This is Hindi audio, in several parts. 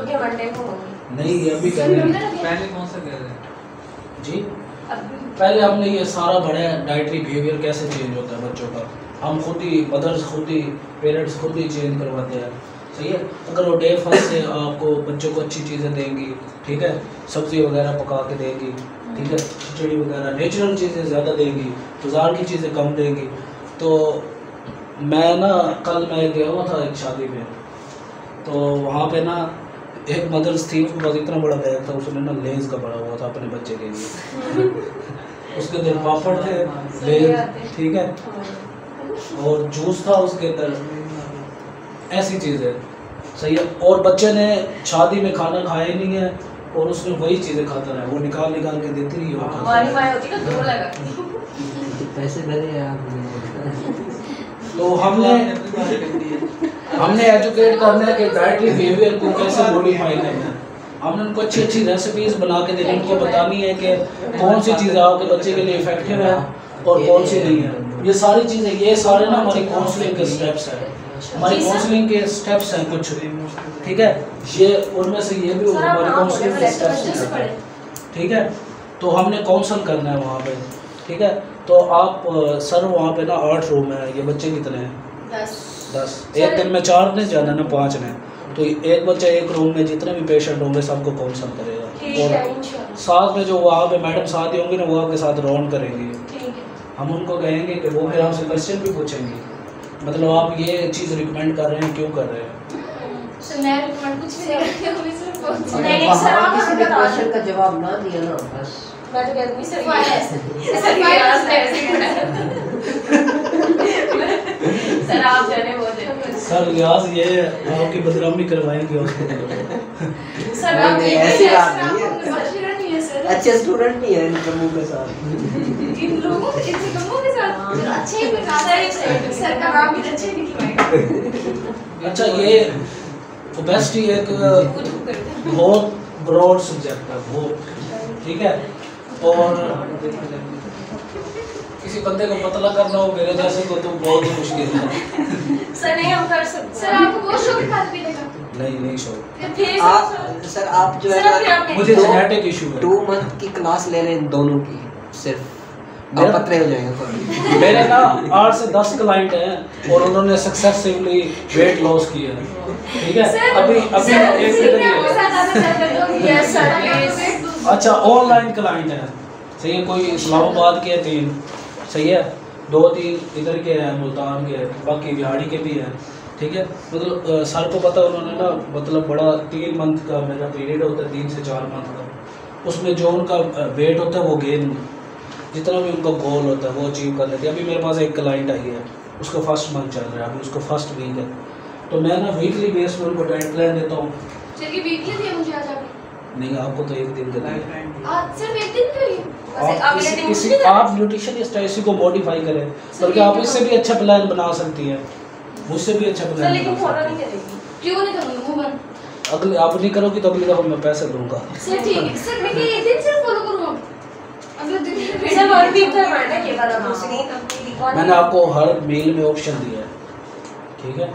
जो कि मंडे को होंगी। नहीं ये अभी कर रहे हैं। पहले कौन सा कह रहे हैं जी? पहले हमने ये सारा बड़ा डाइटरी बिहेवियर कैसे चेंज होता है बच्चों का, हम खुद ही मदर्स खुद ही पेरेंट्स खुद ही चेंज करवाते हैं। सही है। अगर वो डे फर्स्ट से आपको बच्चों को अच्छी चीज़ें देंगी, ठीक है, सब्ज़ी वगैरह पका के देंगी, ठीक है, खिचड़ी वगैरह नेचुरल चीज़ें ज़्यादा देंगी, बाज़ार की चीज़ें कम देंगी। तो मैं ना कल मैं गया हुआ था एक शादी में, तो वहाँ पे ना एक मदर्स थी, उसके पास इतना बड़ा बैग था, उसने ना लेज़ का बड़ा हुआ था अपने बच्चे के लिए। उसके अंदर पापड़ थे, लेज़, ठीक है, और जूस था उसके अंदर, ऐसी चीज़ें। सही है। और बच्चे ने शादी में खाना खाया ही नहीं है और उसने वही चीज़ें खाता रहा, वो निकाल निकाल के देती रही है। हमारी माँ होती ना दो लगा पैसे भरे आप। तो हमने एजुकेट करना है कि डाइटरी बिहेवियर को कैसे मॉडिफाई करना है। हमने उनको अच्छी अच्छी रेसिपीज बना के देनी, उनको बतानी है कि कौन सी चीज़ें आपके बच्चे के लिए इफेक्टिव है और कौन सी नहीं है। ये सारी चीज़ें, ये सारे ना हमारी काउंसलिंग के स्टेप्स हैं, हमारी काउंसलिंग के स्टेप्स हैं कुछ, ठीक है, ये उनमें से ये भी हमारी काउंसलिंग के स्टेप्स हैं, ठीक है। तो हमने काउंसल करना है वहाँ पे, ठीक है। तो आप सर वहाँ पे ना 8 रूम है, ये बच्चे कितने हैं? 10। एक दिन में 4 ने जाना ना 5 ने, तो एक बच्चा एक रूम में जितने भी पेशेंट होंगे सबको काउंसल करेगा। और साथ में जो वहाँ पे मैडम साथ होंगे ना, वो आपके साथ राउंड करेंगे। हम उनको कहेंगे कि वो फिर आपसे क्वेश्चन भी पूछेंगे, मतलब आप ये चीज़ रिकमेंड कर रहे हैं, क्यों कर रहे हैं। सर मैं रिकमेंड कुछ भी नहीं करती हूँ, सिर्फ नहीं सर, आप किसी भी क्वेश्चन का जवाब ना दिया ना, बस मैं तो कहती हूँ सर सर आप जाने बोले सर लिहाज ये आपकी बदनामी करवाएंगे हॉस्पिटल में। सर आप ऐसी बात नहीं है, नहीं है सर, अच्छे स्टूडेंट नहीं है इन लोगों के साथ, इन लोगों के साथ अच्छे ही बता सर का नाम भी अच्छे लिखवाएगा। अच्छा, ये ओबेसिटी एक बहुत ब्रॉड सब्जेक्ट है, बहुत, ठीक है। और किसी बंदे को पतला करना हो मेरे जैसे को तो बहुत ही मुश्किल है। सर नहीं हम कर सकते। सर आपको बहुत शौक है खाने पीने का? नहीं शौक। सर आप जो है मुझे जेनेटिक इशू है। 2 मंथ की क्लास ले रहे हैं दोनों की, सिर्फ आप पतले हो जाएंगे। मेरे ना 8 से 10 क्लाइंट हैं और उन्होंने सक्सेसफुली वेट लॉस किया है, ठीक है। अभी एक अच्छा ऑनलाइन क्लाइंट है, सही है, कोई इस्लामाबाद के 3, सही है, 2-3 इधर के हैं, मुल्तान के, बाकी बिहाड़ी के भी हैं, ठीक है। मतलब सर को पता, उन्होंने ना मतलब बड़ा 3 मंथ का मेरा पीरियड होता है, 3 से 4 मंथ का, उसमें जो उनका वेट होता है वो गेन, जितना भी उनका गोल होता है वो अचीव कर लेते हैं। अभी मेरे पास एक क्लाइंट आई है, उसका फर्स्ट मंथ चल रहा है, अभी उसको फर्स्ट वीक है, तो मैं ना वीकली बेस पर उनको डाइट प्लान देता हूँ। चलिए वीकली दिए मुझे आज आप नहीं, आपको तो एक दिन देना है। आज सिर्फ एक दिन करिए, आप न्यूट्रिशनिस्ट है, इसी को मॉडिफाई करें, बल्कि आप इससे भी अच्छा प्लान बना सकती हैं, मुझसे भी अच्छा प्लान। लेकिन फॉलो नहीं करेगी, क्यों नहीं करूँगी मुँह बंद? अगले आप नहीं करोगी तो अगली दफ़ा मैं पैसे दूंगा। सर ठीक है सर, मैं एक दिन सिर्फ फॉलो करूँगा, अगले दिन सर और भी इधर बैठना ये वाला दूसरी। मैंने आपको हर मेल में ऑप्शन दिया है, ठीक है,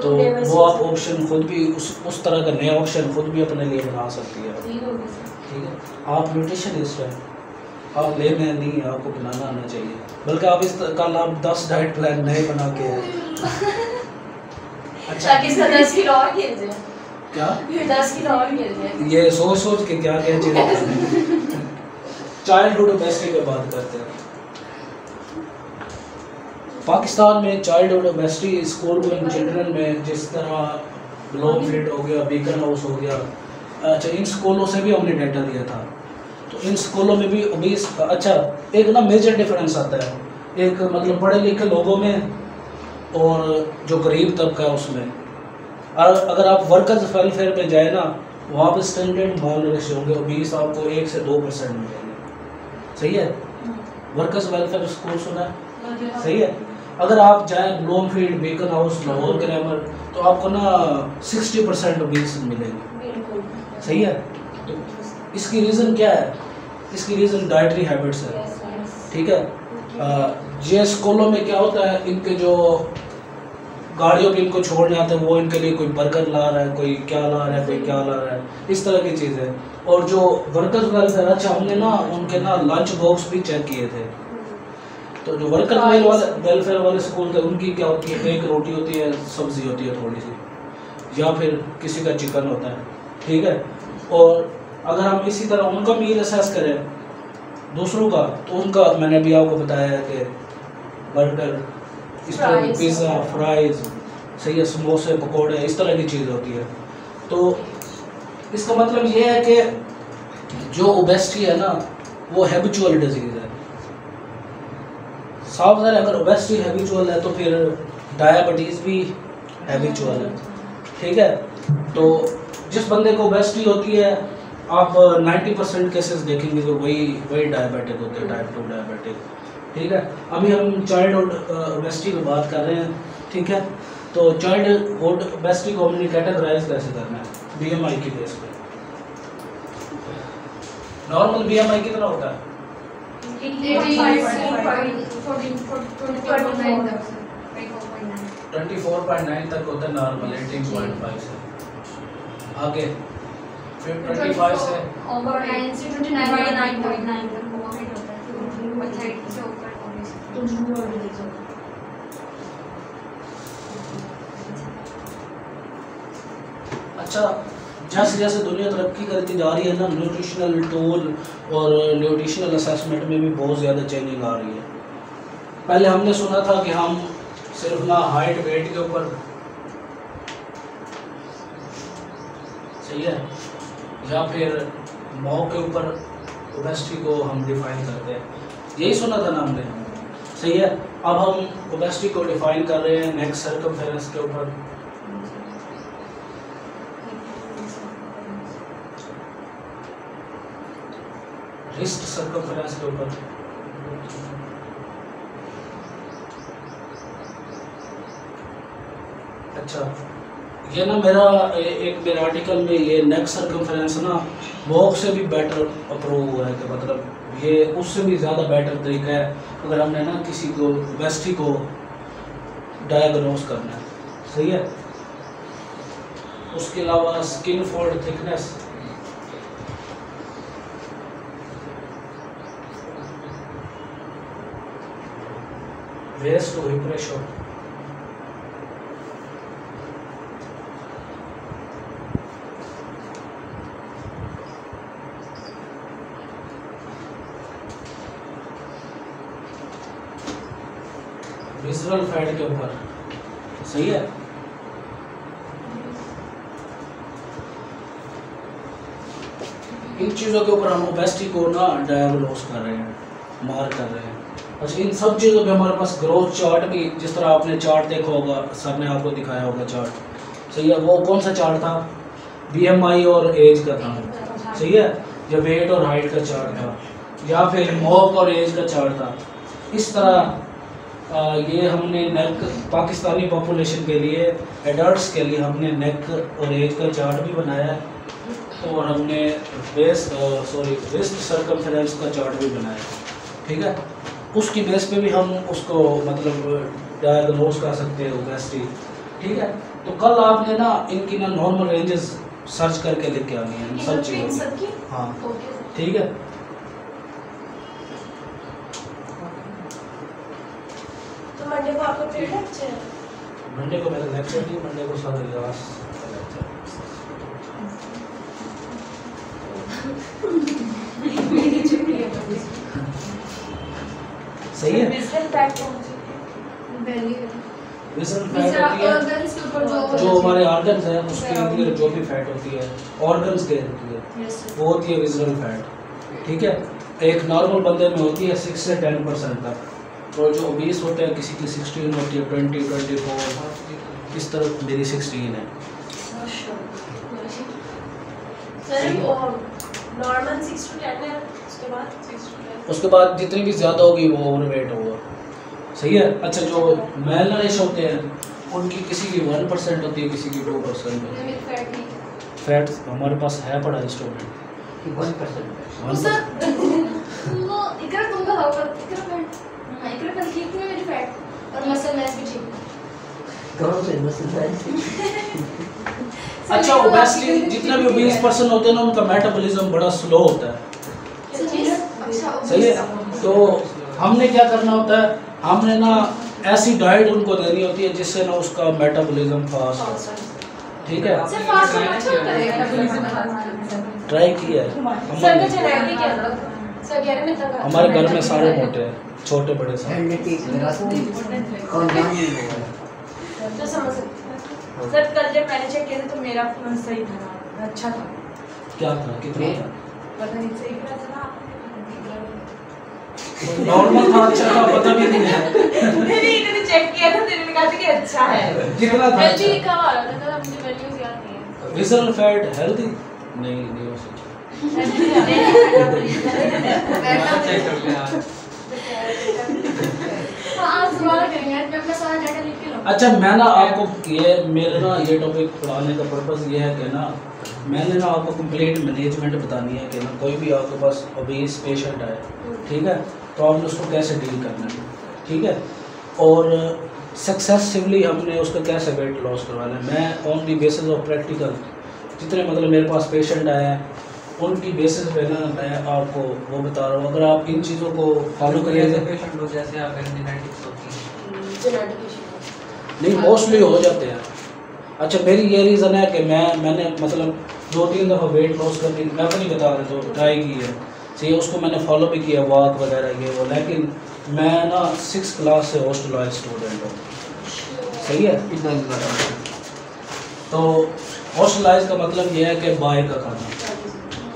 तो वो आप ऑप्शन खुद भी उस तरह का नया ऑप्शन खुद भी अपने लिए बना सकती है, ठीक है। आप न्यूट्रिशनिस्ट हैं, आप लेना नहीं है, आपको बनाना आना चाहिए, बल्कि आप कल आप 10 डाइट प्लान नए बना के अच्छा किसका 10 किलो और गिर जाए, क्या 10 किलो और गिर जाए, ये सोच के क्या चीज़ें। चाइल्डहुड ओबेसिटी पे बात करते हैं। पाकिस्तान में childhood obesity school going children में जिस तरह ब्लॉमफील्ड हो गया, बीकन हाउस हो गया, अच्छा इन स्कूलों से भी हमने डाटा दिया था, तो इन स्कूलों में भी ओबीस, अच्छा एक ना मेजर डिफरेंस आता है, एक मतलब पढ़े लिखे लोगों में और जो गरीब तबका है उसमें। और अगर आप वर्कर्स वेलफेयर में जाए ना, वहाँ पे स्टैंडर्ड मालन्यूट्रिशन होंगे, ओबीस आपको 1 से 2% मिलेंगे, सही है। वर्कर्स वेलफेयर स्कूल सुना है, सही है। अगर आप जाएँ Bloomfield, beacon house, Lahore grammar, तो आपको ना 60% ओबीस मिलेंगे, सही है। तो इसकी रीज़न क्या है? इसकी रीज़न डाइटरी हैबिट्स है, ठीक है। जे स्कूलों में क्या होता है, इनके जो गाड़ियों पे इनको छोड़ने आते हैं, वो इनके लिए कोई बर्गर ला रहा है, कोई क्या ला रहा है, कोई क्या ला रहा है, इस तरह की चीज़ें। और जो वर्कर्स वेलफेयर, अच्छा हमने ना उनके ना लंच बॉक्स भी चेक किए थे। तो जो वर्कर्स वेलफेयर वाले स्कूल थे उनकी क्या होती है, एक रोटी होती है, सब्जी होती है थोड़ी सी, या फिर किसी का चिकन होता है, ठीक है। और अगर हम इसी तरह उनका मील असेस करें दूसरों का, तो उनका मैंने अभी आपको बताया है कि बर्गर, इस तरह की पिज़्ज़ा, फ्राइज़, सही है, समोसे, पकोड़े, इस तरह की चीज़ होती है। तो इसका मतलब ये है कि जो ओबेसिटी है ना वो हैबिचुअल डिजीज़ है। साफ ज़ाहिर है, अगर ओबेसिटी हैबिचुअल है तो फिर डायबिटीज़ भी हैबिचुअल है, ठीक है। तो जिस बंदे को ओबेसिटी होती है, आप 90% केसेस देखेंगे तो वही डायबिटिक होते हैं, टाइप 2 डायबिटिक, ठीक है। अभी हम चाइल्डहुड ओबेसिटी की बात कर रहे हैं, ठीक है। तो चाइल्डहुड ओबेसिटी को हमने कैटेगराइज कैसे करना है, बीएमआई की बेस पे। नॉर्मल बीएमआई कितना होता है? 24.9 तक होता है नॉर्मल, 18.5 से आगे, फिर 25 से ओवर 9 से 29.9 तक ओवरवेट होता है, तो 30 से ऊपर ऑब्वियसली। अच्छा, जैसे जैसे दुनिया तरक्की करती जा रही है ना, न्यूट्रिशनल टूल और न्यूट्रिशनल असेसमेंट में भी बहुत ज़्यादा चेंजिंग आ रही है। पहले हमने सुना था कि हम सिर्फ ना हाइट वेट के ऊपर, सही है, या फिर मौ के ऊपर ओबेसिटी को हम डिफाइन करते हैं, यही सुना था ना हमने, सही है। अब हम ओबेसिटी को डिफाइन कर रहे हैं नेक सर्कमफेरेंस के ऊपर, रिस्ट सर्कमफेरेंस के ऊपर, अच्छा ये ना मेरे आर्टिकल में ये नेक सर्कमफेरेंस ना वॉक से भी बेटर अप्रूव हुआ है, कि मतलब ये उससे भी ज़्यादा बेटर तरीका है अगर हमने ना किसी को ओबेसिटी को डायग्नोस करना है, सही है। उसके अलावा skin fold thickness, waist to hip ratio, visual fat के ऊपर, सही है। इन चीज़ों के ऊपर हम ओबेसिटी को ना डायग्नोस कर रहे हैं, मार्क कर रहे हैं। अच्छा, इन सब चीज़ों पे हमारे पास ग्रोथ चार्ट भी, जिस तरह आपने चार्ट देखा होगा, सर ने आपको दिखाया होगा चार्ट, सही है। वो कौन सा चार्ट था? बीएमआई और एज का था, सही है, या वेट और हाइट का चार्ट था, या फिर मॉक और एज का चार्ट था। इस तरह ये हमने नेक, पाकिस्तानी पॉपुलेशन के लिए, एडल्ट्स के लिए हमने नेक और एज का चार्ट भी बनाया है, और हमने वेस्ट सर्कमफेरेंस का चार्ट भी बनाया है, ठीक है। उसकी बेस पे भी हम उसको मतलब डायग्नोस कर सकते हैं ओबेसिटी, ठीक है। तो कल आपने ना इनकी ना नॉर्मल रेंजेस सर्च करके लिख के आनी है सब चीज़ों की, हाँ, ठीक है। तो मंडे को आपको फिर लेक्चर, मंडे को मेरा लेक्चर नहीं, मंडे को सारा क्लास लेक्चर, मेरी छुट्टी है, सही है। विज़ुअल फैट कौन सी वैल्यू है? विज़ुअल फैट होती है ऑर्गन्स के ऊपर जो हमारे ऑर्गन्स हैं उसके अंदर जो भी फैट होती है, ऑर्गन्स के होती है, वो होती है विज़ुअल फैट, ठीक है। एक नॉर्मल बंदे में होती है 6 से 10% तक, और जो ओबीस होते हैं किसी की 16 होती है, 20, 24, इस तरह मेरी 16 है। सर और नॉर्मल 6 to 10 है, उसके बाद जितनी भी ज़्यादा होगी वो ओवरवेट होगा, सही है। अच्छा, जो मेल नरिश होते हैं उनकी किसी की 1% होती है, किसी की 2% होती है। फैट हमारे पास है पड़ा इंस्ट्रूमेंट 1%। सर वो इकरा तुमका होगा, इकरा फैट, हाँ इकरा फैट ठीक है मेरी फैट, और मसल मैस भी ठीक है। कौन से मसला है? अच्छा ओबेसिटी जितने भी 20% होते हैं ना उनका मेटाबॉलिज्म बड़ा स्लो होता है, सही है। तो हमने क्या करना होता है, हमने ना ऐसी डाइट उनको देनी होती है जिससे ना उसका मेटाबॉलिज्म फास्ट हो, ठीक है। ट्राई किया है हमारे घर में सारे मोटे हैं, छोटे बड़े सारे। तो समझ सकते हैं सर, कल जब मैंने चेक किया था तो मेरा फोन सही था, अच्छा था। क्या था, कितना था? पता नहीं सही था ना, नॉर्मल था, अच्छा था, पता भी नहीं है। मैंने इन्होंने चेक किया था, इन्होंने कहा था कि अच्छा है। कितना था? हेल्दी लिखा हुआ था, मतलब अपनी वैल्यूज याद नहीं है। विजल फैट हेल्दी नहीं हो सकता। अच्छा मैं ना आपको ये मेरे ना ये टॉपिक पढ़ाने का पर्पस ये है कि ना मैंने ना आपको कंप्लीट मैनेजमेंट बतानी है कि ना कोई भी आपके पास ओबीस पेशेंट आए, ठीक है, तो आपने उसको कैसे डील करना है, ठीक है, और सक्सेसफुली हमने उसका कैसे वेट लॉस करवाना है। मैं on the basis of practical जितने मतलब मेरे पास पेशेंट आए हैं उनकी बेसिस पे ना मैं आपको वो बता रहा हूँ। अगर आप इन चीज़ों को फॉलो करिएगा, पेशेंट हो जैसे आप जेनेटिक्स होती है नहीं मोस्टली हो जाते हैं। अच्छा मेरी ये रीज़न है कि मैंने मतलब 2-3 दफ़ा वेट लॉस करने मैं तो नहीं बता रहा तो ट्राई की है, सही, उसको मैंने फॉलो भी किया, वॉक वगैरह ये वो, लेकिन मैं ना 6th क्लास से हॉस्टलाइज स्टूडेंट हूँ, सही है। तो हॉस्टलाइज का मतलब ये है कि बाहर का खाना,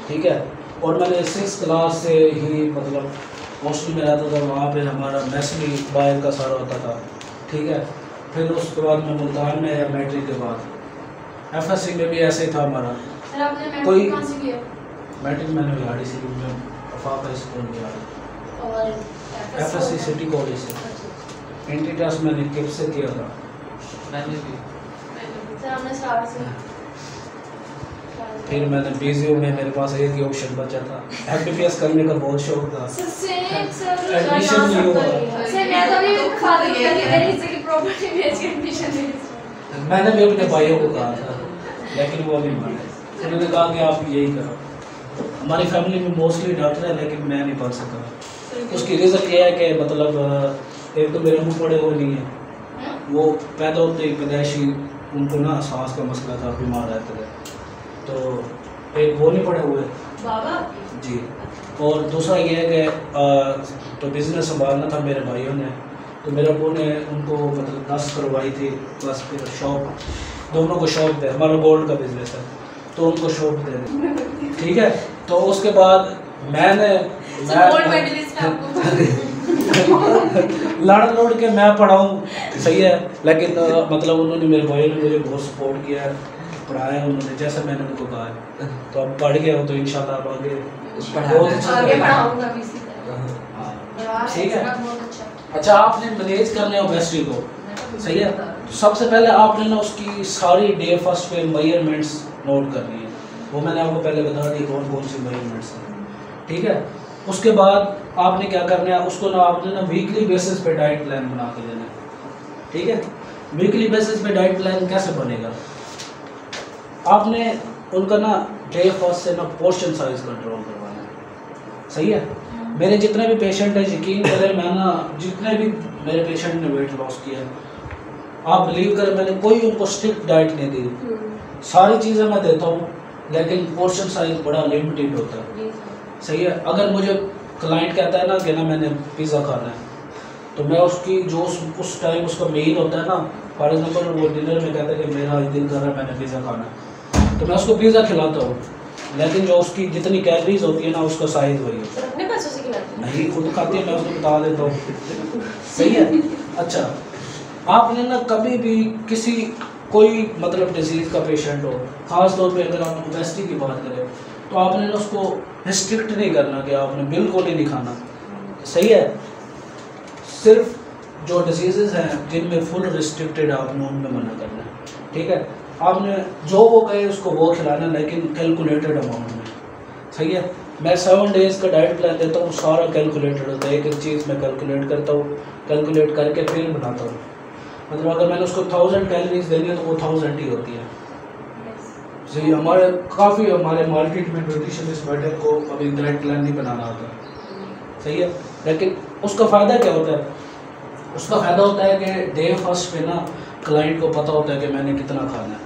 ठीक है, और मैंने 6th क्लास से ही मतलब हॉस्टल में रहता था, वहाँ पे हमारा मेस भी बाहर का सारा होता था, ठीक है। फिर उसके बाद मैं मुल्तान में या मैट्रिक के बाद FSC में भी ऐसे ही था हमारा। कोई मैट्रिक मैंने बिहाड़ी से में अफाका स्कूल में FSC सिटी कॉलेज से, एंट्री टेस्ट मैंने किप से किया था। मैंने भी फिर मैंने BZU में मेरे पास एक ही ऑप्शन बचा था, MBBS करने का बहुत शौक था, एडमिशन नहीं हुआ। मैंने भी अपने भाइयों को कहा था लेकिन वो नहीं माने, उन्होंने कहा कि आप यही करो। हमारी फैमिली में मोस्टली डॉक्टर है लेकिन मैं नहीं पढ़ सका। उसकी रीज़न ये है कि मतलब एक तो मेरे मुँह पड़े हुए नहीं है, वो पैदा होते ही पैदाइशी उनको ना सांस का मसला था, बीमार रहते थे, तो एक वो नहीं पड़े हुए जी। और दूसरा ये है कि तो बिज़नेस संभालना था मेरे भाइयों ने, तो मेरे अब्बू ने उनको मतलब 10 करवाई थी, बस फिर शॉप दोनों को शॉप दे, हमारा गोल्ड का बिजनेस है तो उनको शॉप दे दी, ठीक है। तो उसके बाद मैंने लड़ के मैं पढ़ा हूँ, सही है, लेकिन मतलब उन्होंने मेरे भाई ने मुझे बहुत सपोर्ट किया है, पढ़ाया उन्होंने जैसे मैंने उनको कहा है, तो अब पढ़ गया हो तो इंशाल्लाह अब आगे बहुत अच्छा पढ़ाऊंगा भी, ठीक है। अच्छा आपने मैनेज करने ओबेसिटी को, सही है, तो सबसे पहले आपने ना उसकी सारी डे फर्स्ट पे मेजरमेंट्स नोट करनी है, वो मैंने आपको पहले बता दी कौन कौन सी मेजरमेंट्स हैं, ठीक है। उसके बाद आपने क्या करना है, उसको ना आपने ना वीकली बेसिस पे डाइट प्लान बना के देना है, ठीक है। वीकली बेसिस पे डाइट प्लान कैसे बनेगा, आपने उनका ना डे फर्स्ट से ना पोर्शन साइज कंट्रोल करवाना है, सही है। मेरे जितने भी पेशेंट हैं यकीन करें, मैं ना जितने भी मेरे पेशेंट ने वेट लॉस किया है, आप बिलीव करें मैंने कोई उनको स्ट्रिक्ट डाइट नहीं दी, सारी चीज़ें मैं देता हूँ लेकिन पोर्शन साइज बड़ा लिमिटेड होता है, सही है। अगर मुझे क्लाइंट कहता है ना कि ना मैंने पिज़्ज़ा खाना है, तो मैं उसकी जो उस टाइम उसका मील होता है ना, फॉर एग्जाम्पल वो डिनर में कहता है कि मेरा दिल कर रहा है मैंने पिज़्ज़ा खाना है, तो मैं उसको पिज़्ज़ा खिलाता हूँ, लेकिन जो उसकी जितनी कैलोरीज होती है ना उसका साइज वही होता है। अपने पैसों से खिलाते नहीं खुद खाती है, मैं उसको बता देता हूँ, सही है। अच्छा आपने ना कभी भी किसी कोई मतलब डिजीज़ का पेशेंट हो, ख़ास तौर पे अगर आप ओबेसिटी की बात करें, तो आपने ना उसको रिस्ट्रिक्ट नहीं करना कि आपने बिल्कुल ही नहीं खाना, सही है। सिर्फ जो डिजीज़ हैं जिनमें फुल रिस्ट्रिक्टेड आपने उनमें मना करना है, ठीक है। आपने जो वो कहे उसको वो खिलाना, लेकिन कैलकुलेटेड अमाउंट में, सही है। मैं 7 डेज़ का डाइट प्लान देता हूँ, सारा कैलकुलेटेड होता है, एक एक चीज़ मैं कैलकुलेट करता हूँ, कैलकुलेट करके फिर बनाता हूँ। मतलब अगर मैंने उसको 1000 कैलोरीज देनी है तो वो 1000 ही होती है। सही, हमारे काफ़ी हमारे मार्केट में न्यूट्रिशनिस्ट बैठे को अभी डाइट प्लान नहीं बनाना आता, सही है। लेकिन उसका फ़ायदा क्या होता है? उसका फ़ायदा होता है कि डे फर्स्ट पे ना क्लाइंट को पता होता है कि मैंने कितना खाना है।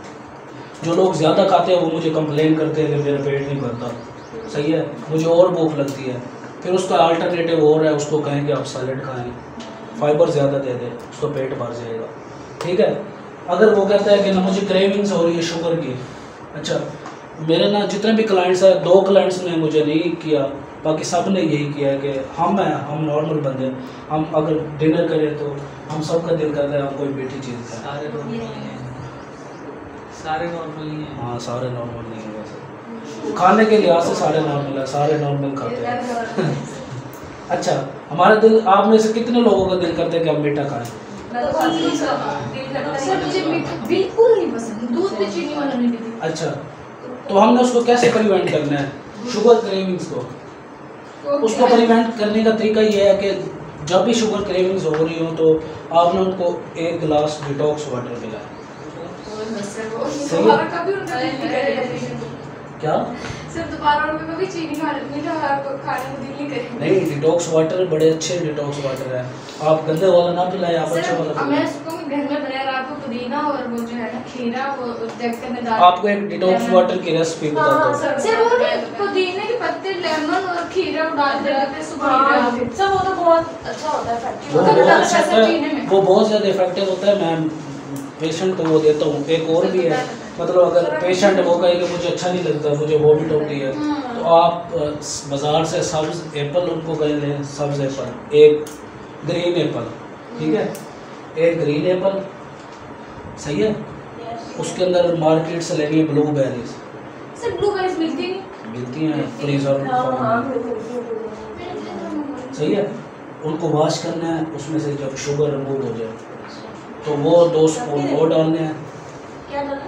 जो लोग ज़्यादा खाते हैं वो मुझे कंप्लेन करते हैं कि मेरा पेट नहीं भरता, सही है, मुझे और भूख लगती है। फिर उसका अल्टरनेटिव और है, उसको कहें कि आप सैलड खाएं, फाइबर ज़्यादा दे दें, उसको पेट भर जाएगा, ठीक है। अगर वो कहता है कि ना मुझे क्रेविंग्स हो रही है शुगर की, अच्छा मेरे ना जितने भी क्लाइंट्स हैं, 2 क्लाइंट्स ने मुझे नहीं किया, बाकी सब ने यही किया है कि हम नॉर्मल बंदे हैं, हम अगर डिनर करें तो हम सबका दिल करता है हम कोई मीठी चीज़ खाएं। सारे नॉर्मल नहीं हैं। हाँ, सारे नॉर्मल नहीं है वैसे, खाने के लिहाज से सारे नॉर्मल है, सारे नॉर्मल खाते हैं। अच्छा, हमारा दिल, आप में से कितने लोगों का दिल करता है कि हम मीठा खाएं? सर मुझे मीठा बिल्कुल नहीं पसंद, दूध पे चीनी वाला नहीं पीती। अच्छा, तो हमने उसको कैसे प्रिवेंट करना है, शुगर क्रेविंग्स को? उसको प्रिवेंट करने का तरीका ये है कि जब भी शुगर क्रेविंग्स हो रही हो तो आपने उनको 1 गिलास डिटॉक्स वाटर पिलाएं। दोबारा कभी उनका दिल नहीं करेगा। क्या? सर दोबारा उनका कभी चीनी खाने को दिल नहीं करेगा। नहीं, डिटॉक्स वाटर बड़े अच्छे डिटॉक्स वाटर है, आप गंदे वाला ना पिलाएं, आप अच्छा वाला सर मैं पिलाएं। उसको घर में बनाया रात को पुदीना और वो जो है ना खीरा वो जगते में डाल। आपको एक डिटॉक्स वाटर की रेसिपी बताता हूँ। सर वो नहीं पुदीने के पत्ते, लेमन और खीरा डाल देते सुबह। सर वो तो बहुत अच्छा होता है फैक्ट्री वो तो बहुत डाल अच्छा सकते होता हैं है, वो बहुत ज़्यादा इफेक्टिव होता है। मैं पेशेंट को वो देता हूँ। एक और भी है, मतलब अगर पेशेंट वो कहे कि मुझे अच्छा नहीं लगता, मुझे वॉमिट होती है, तो आप बाज़ार से सब्ज़ एप्पल उनको कह लें, सब्ज़ एप्पल, एक ग्रीन एप्पल, ठीक है, एक ग्रीन एप्पल, सही है। उसके अंदर मार्केट से लेनी है ब्लूबेरीज। सर ब्लूबेरीज मिलती नहीं? मिलती हैं फ्रीजर में, सही है। उनको वॉश करना है, उसमें से जब शुगर रिमूव हो जाए तो वो 2 स्पून वो डालने हैं। क्या डालना?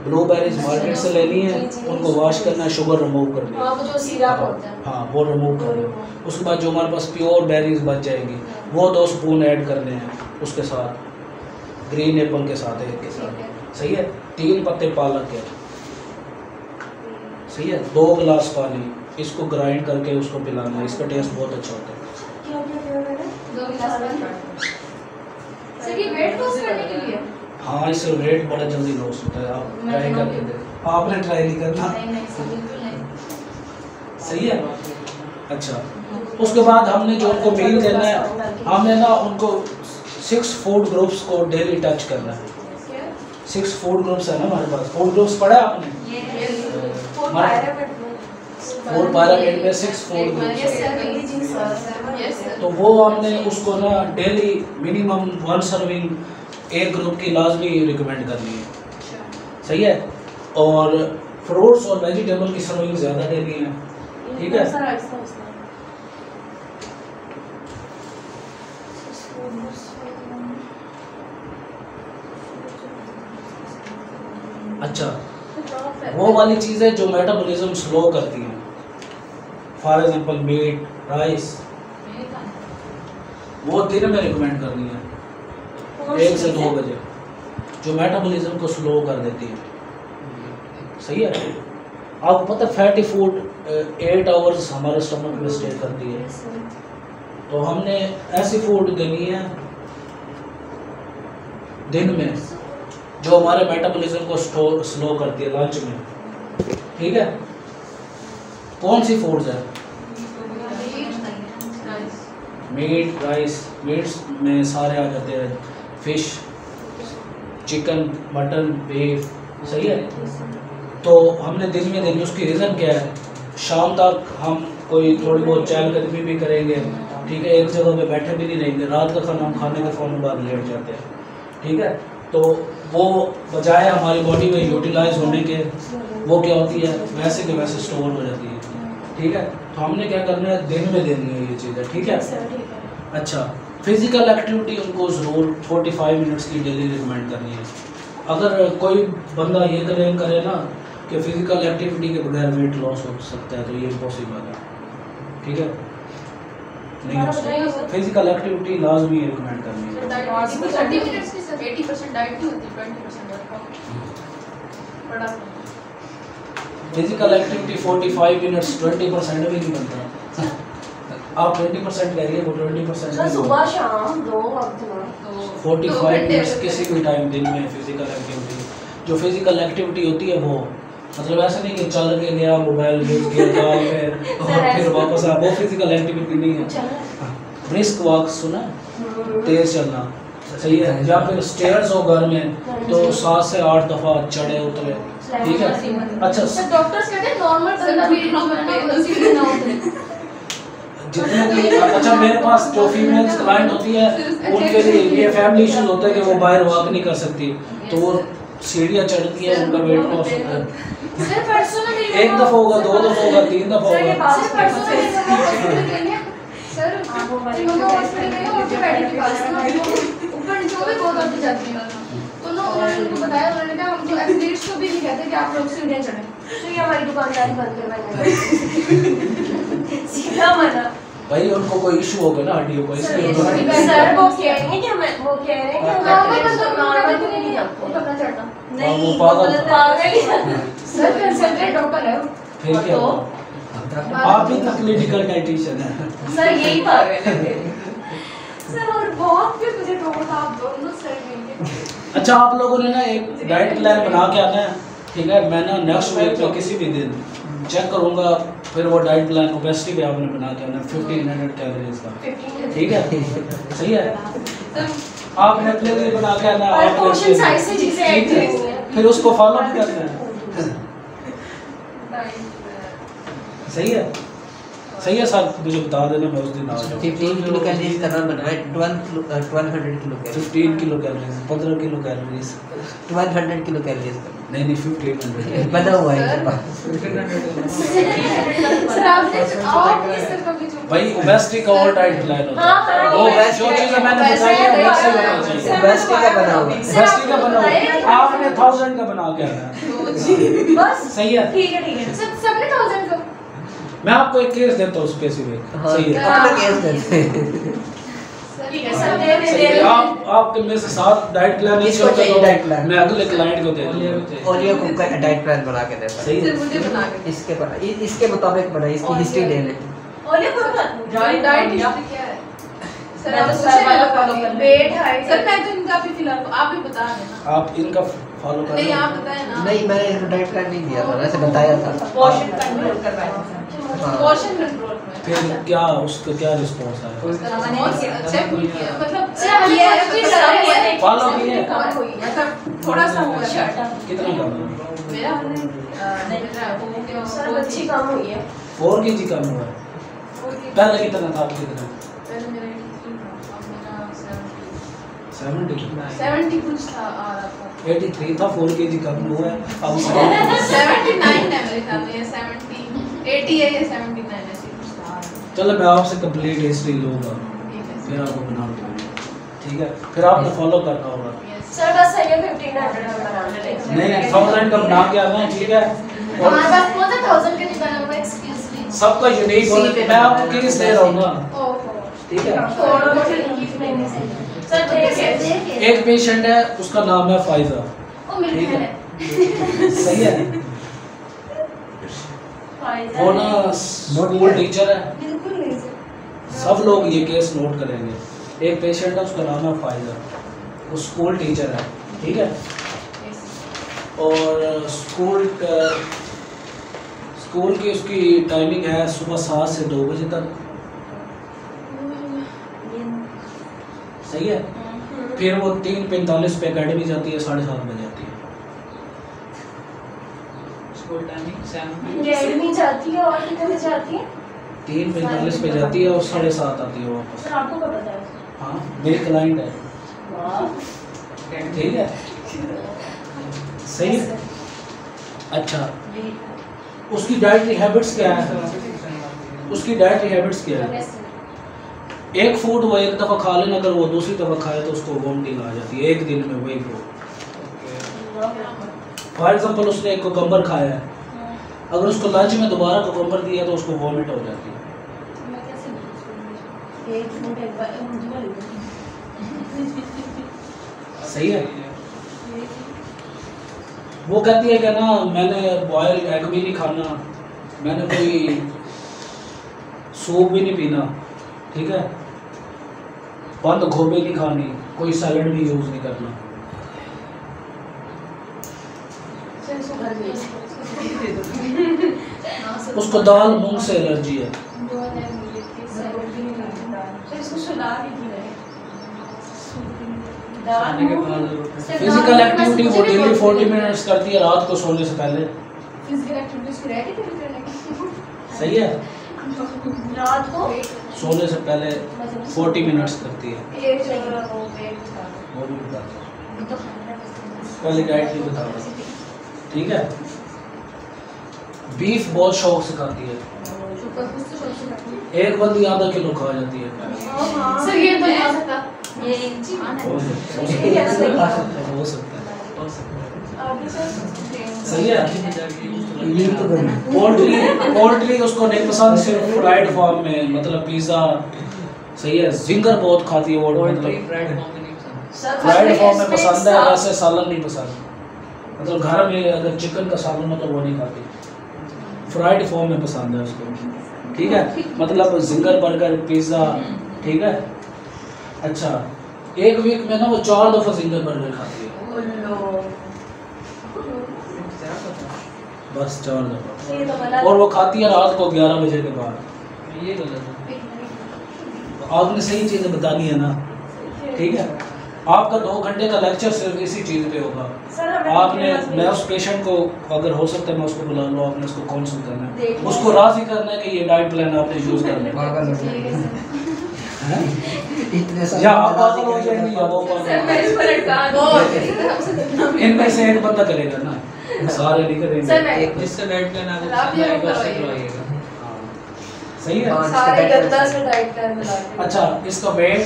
ब्लूबेरीज मार्केट से लेनी है, उनको वॉश करना है, शुगर रिमूव करनी है। हाँ वो जो सिरप होता है। हाँ, वो रिमूव करना है। उसके बाद जो हमारे पास प्योर बेरीज बच जाएगी वो 2 स्पून ऐड करने हैं उसके साथ, ग्रीन एप्पल के साथ, एक के साथ, सही है। 3 पत्ते पालक के, सही है। 2 गिलास पानी, इसको ग्राइंड करके उसको पिलाना है, इसका टेस्ट बहुत अच्छा होता है। क्या क्या क्या मैंने? 2 गिलास पानी। सर ये वेट लॉस करने के लिए? हाँ, इससे वेट बड़ा जल्दी लॉस होता है, आप ट्राई करके देखें। आपने ट्राई नहीं करना? नहीं सर बिल्कुल नहीं। सही है। अच्छा, उसके बाद हमने जो उनको मील देना है, हमने ना उनको 6 फूड ग्रुप्स को डेली टच करना है। 6 फूड ग्रुप्स है ना हमारे पास। फूड ग्रुप्स पढ़ा है आपने? फूड पायरामिड में 6 फूड ग्रुप्स, तो वो हमने उसको ना डेली मिनिमम 1 सर्विंग एक ग्रुप की लाजमी रिकमेंड करनी है, सही है। और फ्रूट्स और वेजिटेबल की सर्विंग ज़्यादा देनी है, ठीक है। अच्छा, वो वाली चीज़ें जो मेटाबॉलिज्म स्लो करती हैं, फॉर एग्जांपल मीट, राइस, वो दिन में रिकमेंड करनी है 1 से 2 बजे, जो मेटाबॉलिज्म को स्लो कर देती है, सही है। आपको पता है फैटी फूड 8 आवर्स हमारे स्टमक में स्टे करती है, तो हमने ऐसी फूड देनी है दिन में जो हमारे मेटाबॉलिज्म को स्लो करती है, लंच में, ठीक है। कौन सी फूड्स है? Meat, rice. मीट्स में सारे आ जाते हैं, फिश, चिकन, मटन, बीफ, सही है। तो हमने दिन में देनी, उसकी रीज़न क्या है? शाम तक हम कोई थोड़ी बहुत चहलकदमी भी करेंगे, ठीक है, एक जगह पे बैठे भी नहीं रहेंगे, रात का खाना हम खाने के फ़ौरन बाद लेट जाते हैं, ठीक है। तो वो बजाय हमारी बॉडी में यूटिलाइज होने के, वो क्या होती है, वैसे के वैसे स्टोर हो जाती है, ठीक है। तो हमने क्या करना है, दिन में देनी है ये चीज़ें, ठीक है। अच्छा, फिज़िकल एक्टिविटी उनको ज़रूर 45 मिनट्स की डेली रिकमेंड करनी है। अगर कोई बंदा ये क्लेम करे ना कि फ़िज़िकल एक्टिविटी के बगैर वेट लॉस हो सकता है, तो ये इम्पॉसिबल है, ठीक है, नहीं हो सकता। फिज़िकल एक्टिविटी लाजमी रिकमेंड करनी है। 30 मिनट्स की सिर्फ 80% डाइट नहीं होती, 20% वर्कआउट। बड़ा फिजिकल एक्टिविटी 45 मिनट्स 20% भी नहीं बनता। आप 20% कह रही है, वो 20% सर सुबह शाम 2 वक्त में 45 मिनट्स किसी भी टाइम दिन में फिजिकल एक्टिविटी। जो फिजिकल एक्टिविटी होती है वो मतलब ऐसा नहीं कि चल के गया, मोबाइल यूज किया, जाओ फिर वापस आ, वो फिजिकल एक्टिविटी नहीं है। ब्रिस्क वॉक सुना, तेज चलना, सही है। या फिर स्टेयर्स हो घर में तो 7 से 8 दफ़ा चढ़े उतरे, ठीक है। अच्छा, सर डॉक्टर्स कहते हैं नॉर्मल चलना भी सीढ़ी ना उतरे। जितने भी अच्छा मेरे पास जो फीमेल्स क्लाइंट होती है उनके लिए ये फैमिली इश्यूज होता है कि वो बाहर वॉक नहीं कर सकती, तो वो सीढ़ियाँ चढ़ती है, उनका वेट लॉस होता है। सर परसों ना मेरी 1 दफ़ा होगा, 2 दफ़ा होगा, 3 दफ़ा होगा। सर परसों ना मेरी मम्मा हॉस्पिटल गई है। सर मम्मा हॉस्पिटल गई है, ऑर्थोपेडिक के पास ना ऊपर नीचे वो भी बहुत दर्द जाती है। तो ना उन्होंने उनको बताया, उन्होंने कहा हम तो एथलीट्स को भी नहीं कहते कि आप लोग सीढ़ियाँ चढ़ें। तो ये हमारी दुकानदारी बंद करवाएंगे सीधा मना। भाई उनको कोई इशू होगा ना हड्डियों को, इसलिए सर वो कह रहे हैं कि हमें वो कह रहे हैं कि नॉर्मल हमें बंदों को नॉर्मल तो नहीं आपको करना चढ़ना। वो पागल था। पागल ही है। सर कंसंट्रेट डॉक्टर है वो। फिर क्या तो? होगा? आप ही तो क्लिनिकल डाइटिशियन है। सर यही पागल है। सर और बहुत फिर मुझे रोक आप दोनों सर मिलके। अच्छा, आप लोगों ने ना एक डाइट प्लान बना के आना है, ठीक है। मैं ना नेक्स्ट वीक पे किसी भी दिन चेक करूंगा, फिर वो डाइट प्लान ओबेसिटी पे आपने बना के आना है 1500 कैलोरीज का, ठीक है। सही है, आपने अपने लिए बना के आना है, और पोर्शन साइज से चीजें ऐड ठीक है। करनी है। फिर उसको फॉलो भी करना है, सही है। सही है सर, मुझे बता देना, मैं उस दिन आ जाऊँ। 15 किलो कैलोरीज का नाम बनवाए, 1200 kilo calories, 15 kilo calories, 15 kilo calories, 1200 kilo calories का नहीं 1500 बना हुआ है इनके पास। सर आपने आप इस तरह का भी जो भाई ओबेसिटी का और डाइट प्लान होता है, वो जो चीज़ें मैंने बताई है वैसे होना चाहिए। ओबेसिटी का बना हुआ है। ओबेसिटी का बना हुआ, आपने 1000 का बना के आना है, बस सही है। ठीक है ठीक है। सबने 1000 का। मैं आपको एक केस देता हूँ स्पेसिफिक, हाँ, सही है। अपना केस देते हैं। ठीक है सर दे सही है। आपके में से 7 डाइट प्लान किसको चाहिए डाइट प्लान? मैं अगले क्लाइंट को दे दूँगा, ओलियो को का डाइट प्लान बना के देता सही है। सर मुझे बना के इसके मुताबिक बनाई, इसकी हिस्ट्री ले ले। ओले को मत डाइट हिस्ट्री क्या है सर? मैं आप तो पूछे सर वाला ना follow कभी। कर वेट हाइट सर मैं तो इनका भी फिलहाल आप भी बता देना। आप इनका फॉलो कर नहीं लो। आप बताए ना। नहीं, मैंने इसको डाइट प्लान नहीं दिया था, वैसे बताया था। पोर्शन कंट्रोल करवाया था। हाँ। पोर्शन कंट्रोल में फिर क्या उसका क्या रिस्पॉन्स आया? चेक हुई है, मतलब फॉलो किया है? कवर हुई है, मतलब थोड़ा सा हुआ है। कितना कम? मेरा सर अच्छी कम हुई है। 4 kg कम हुआ है। पहले कितना था, आप कितना? पहले मेरा 70 70 कुछ था आ रहा था। 83 था, 4 kg कम हुआ है अब 79 है मेरे ख्याल में, या 70 80 है या 79 ऐसे कुछ था। चलो मैं आपसे कंप्लीट हिस्ट्री लूँगा, फिर आपको बना दूँगा, ठीक है। फिर आपने फॉलो करना होगा। सर बस सही है 1500 का बना लेते हैं। नहीं 1000 का बना के आना है, ठीक है। और हमारे पास कौन सा 1000 के नहीं बना हुआ एक्सक्यूज मी। सबका यूनिक होना, मैं आपको केस दे रहा हूँ ना, ओहो ठीक है। थोड़ा बहुत इंक्रीज नहीं सही। सर देखिए एक पेशेंट है, उसका नाम है फाइजा, ओ मेरी ठीक बहन है, है। सही है। वो ना स्कूल टीचर है, बिल्कुल नहीं सर। सब लोग ये केस नोट करेंगे। एक पेशेंट है, उसका नाम है फाइजा, वो स्कूल टीचर है, ठीक है। और स्कूल की उसकी टाइमिंग है सुबह 7 से 2 बजे तक, सही है। फिर वो 3:45 पे अकेडमी जाती है, 7:30 बजे आती है। स्कूल टाइमिंग अकेडमी जाती है और कितने बजे जाती है? 3:45 पे जाती है और 7:30 आती है वापस। सर आपको कब पता है? हाँ, मेरी क्लाइंट है, वाह ठीक है, सही है। अच्छा, उसकी डाइटरी हैबिट्स क्या है? उसकी डाइटरी हैबिट्स क्या है? एक फूड वो एक दफ़ा खा लेना, अगर वो दूसरी दफ़ा खाए तो उसको वॉमिटिंग आ जाती है एक दिन में वही फूड। फॉर एग्जांपल उसने एक कोकम्बर खाया है, अगर उसको लंच में दोबारा कोकम्बर दिया तो उसको वॉमिट हो जाती है। सही है। वो कहती है कि ना मैंने बॉयल एग भी नहीं खाना, मैंने कोई सूप भी नहीं पीना, ठीक है, बंद गोभी नहीं खानी, कोई सैलड भी यूज़ नहीं करना। उसको दाल मूंग से एलर्जी है। फिजिकल एक्टिविटी वो डेली 40 मिनट्स करती है रात को सोने से पहले। सही है, रात को सोने से पहले 40 मिनट्स करती है। वो भी बताता हूँ, पहले डाइट भी बता रहा हूँ, ठीक है। बीफ बहुत शौक से खाती है, एक बंदी आधा किलो खा जाती है। सर ये तो नहीं हो सकता। हो सकता है। सही है। पोल्ट्री उसको नहीं पसंद, सिर्फ फ्राइड फॉर्म में, मतलब पिज़्ज़ा। सही है। जिंगर बहुत खाती है वो, मतलब फ्राइड फॉर्म में पसंद है, वैसे सालन नहीं पसंद। मतलब घर में अगर चिकन का सालन हो तो वो नहीं खाती, फ्राइड फॉर्म में पसंद है उसको, ठीक है। मतलब जिंगर, बर्गर, पिज़्ज़ा, ठीक है। अच्छा, एक वीक में ना वो 4 दफ़ा जिंगर बर्गर खाती है, बस 4 दफ़ा। और वो खाती है रात को 11 बजे के बाद। ये गलत है, आपने सही चीज़ें बतानी है ना, ठीक है। आपका 2 घंटे का लेक्चर सिर्फ इसी चीज़ पे होगा। आपने, मैं उस पेशेंट को, अगर हो सकता है मैं उसको बुला लूँ, आपने उसको काउंसिल करना है, उसको राज़ी करना है कि ये डाइट प्लान आपने यूज़ करना है, या आप पागल हो जाएंगे या वो पागल। इनमें से एक बंदा करेगा ना, सारे नहीं करेंगे। जिसका डाइट प्लान आपको करवाइएगा। सही है। सारे गंदा से डाइट प्लान बना के। अच्छा, इसका वेट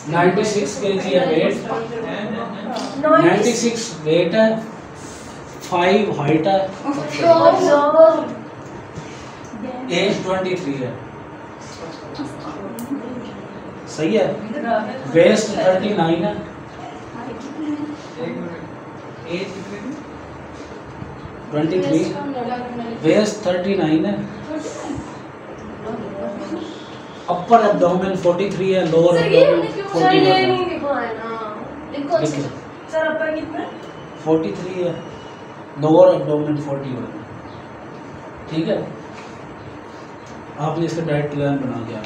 96 kg है, वेट 96 वेट है, 5 हाइट है, एज 23 है। सही है। वेस्ट 39 है, एज कितनी? 23, वेस्ट 39 है, अपर एब्डोमेन 43 है, लोअर एब्डोमेन 41 है। सर अपर कितना? 43 है, लोअर एब्डोमेन 41, ठीक है। आपने इसका डाइट प्लान बना दिया,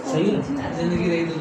सही है। जिंदगी रही तो